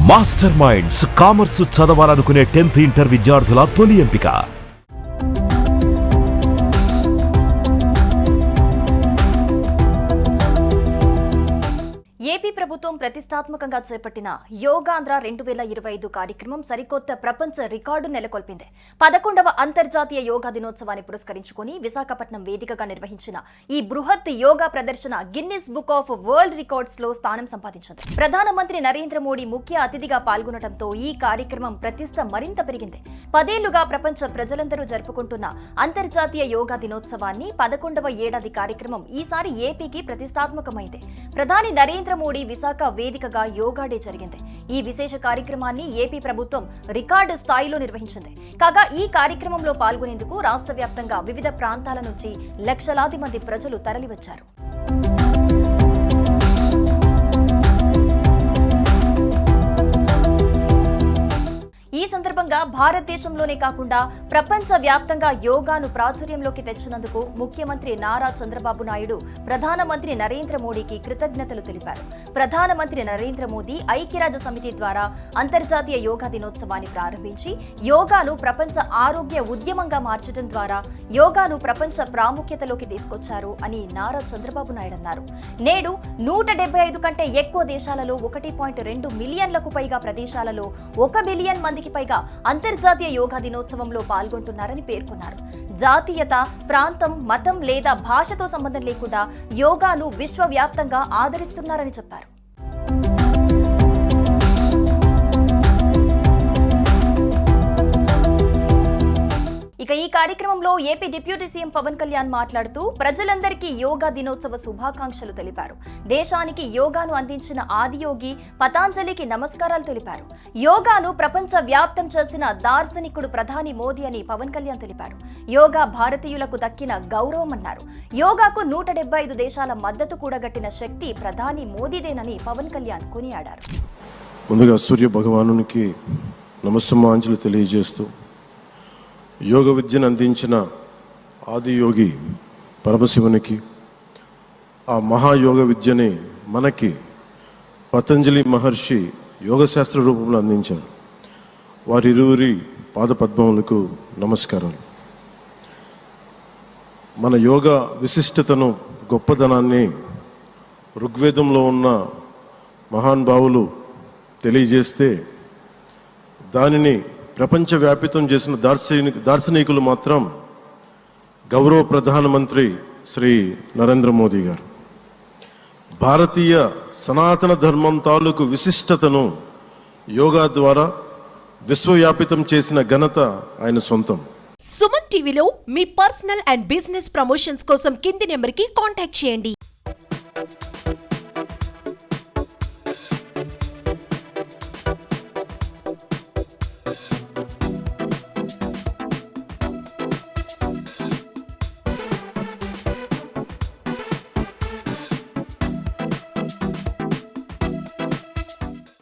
Master minds commerce చదవాలనుకునే 10th inter విద్యార్థుల తొలి ఎంపిక. ఏపీ ప్రభుత్వం ప్రతిష్టాత్మకంగా చేపట్టిన యోగాంధ్ర 2025 కార్యక్రమం సరికొత్త ప్రపంచ రికార్డు నెలకొల్పింది. 11వ అంతర్జాతీయ యోగా దినోత్సవాన్ని పురస్కరించుకుని విశాఖపట్నం వేదికగా నిర్వహించిన ఈ బృహత్ యోగా ప్రదర్శన Guinness book of world records లో స్థానం సంపాదించింది. ప్రధానమంత్రి నరేంద్ర మోడీ ముఖ్య అతిథిగా పాల్గొనడంతో ఈ కార్యక్రమం ప్రతిష్ట మరింత పెరిగింది. 10 ఏళ్లుగా ప్రపంచ ప్రజలందరూ జరుపుకుంటున్న అంతర్జాతీయ యోగా దినోత్సవాన్ని 11వ ఏడాది కార్యక్రమం ఈసారి ఏపీకి ప్రతిష్టాత్మకమైంది. ప్రధాని నరేంద్ర మోడీ విశాఖ వేదికగా యోగా డే జరిగింది. ఈ విశేష కార్యక్రమాన్ని ఏపీ ప్రభుత్వం రికార్డు స్థాయిలో నిర్వహించింది. కాగా ఈ కార్యక్రమంలో పాల్గొనేందుకు రాష్ట్ర వ్యాప్తంగా వివిధ ప్రాంతాల నుంచి లక్షలాది మంది ప్రజలు తరలివచ్చారు. ఈ సందర్భంగా భారతదేశంలోనే కాకుండా ప్రపంచ వ్యాప్తంగా యోగాను ప్రాచుర్యంలోకి తెచ్చినందుకు ముఖ్యమంత్రి నారా చంద్రబాబు నాయుడు ప్రధానమంత్రి నరేంద్ర మోడీకి కృతజ్ఞతలు తెలిపారు. ప్రధానమంత్రి నరేంద్ర మోదీ ఐక్యరాజ్య సమితి ద్వారా అంతర్జాతీయ యోగా దినోత్సవాన్ని ప్రారంభించి యోగాను ప్రపంచ ఆరోగ్య ఉద్యమంగా మార్చడం ద్వారా యోగాను ప్రపంచ ప్రాముఖ్యతలోకి తీసుకొచ్చారు అని నారా చంద్రబాబు నాయుడు అన్నారు. నేడు 175 కంటే ఎక్కువ దేశాలలో 1.2 మిలియన్లకు పైగా ప్రదేశాలలో 1 బిలియన్ మందికి పైగా అంతర్జాతీయ యోగా దినోత్సవంలో పాల్గొంటున్నారని పేర్కొన్నారు. జాతీయత, ప్రాంతం, మతం లేదా భాషతో సంబంధం లేకుండా యోగాను విశ్వవ్యాప్తంగా ఆదరిస్తున్నారని చెప్పారు. ఇక ఈ కార్యక్రమంలో AP deputy CM Pawan Kalyan మాట్లాడుతూ ప్రజలందరికీ యోగా దినోత్సవ శుభాకాంక్షలు తెలిపారు. దేశానికి యోగాను అందించిన ఆదియోగి పతాంజలికి నమస్కారాలు తెలిపారు. యోగాను ప్రపంచ వ్యాప్తం చేసిన దార్శనికుడు ప్రధాని మోదీ అని పవన్ కళ్యాణ్ తెలిపారు. యోగా భారతీయులకు దక్కిన గౌరవం అన్నారు. యోగాకు 175 దేశాల మద్దతు కూడగట్టిన శక్తి ప్రధాని మోదీదేనని పవన్ కళ్యాణ్ కొనియాడారు. ముందుగా సూర్య భగవానునికి నమస్సుమాంజలు తెలియజేస్తూ యోగ విద్యను అందించిన ఆదియోగి పరమశివునికి, ఆ మహాయోగ విద్యని మనకి పతంజలి మహర్షి యోగశాస్త్ర రూపంలో అందించారు. వారిరువురి పాదపద్మములకు నమస్కారాలు. మన యోగ విశిష్టతను, గొప్పదనాన్ని ఋగ్వేదంలో ఉన్న మహానుభావులు తెలియజేస్తే దానిని ప్రపంచవ్యాపితం చేసిన దార్శనికులు మాత్రం గౌరవ ప్రధానమంత్రి శ్రీ నరేంద్ర మోదీ గారు. భారతీయ సనాతన ధర్మం తాలూకు విశిష్టతను యోగా ద్వారా విశ్వవ్యాపితం చేసిన ఘనత ఆయన సొంతం. సుమన్ టీవీలో మీ పర్సనల్ అండ్ బిజినెస్ ప్రమోషన్స్ కోసం కింది నెంబర్కి కాంటాక్ట్ చేయండి.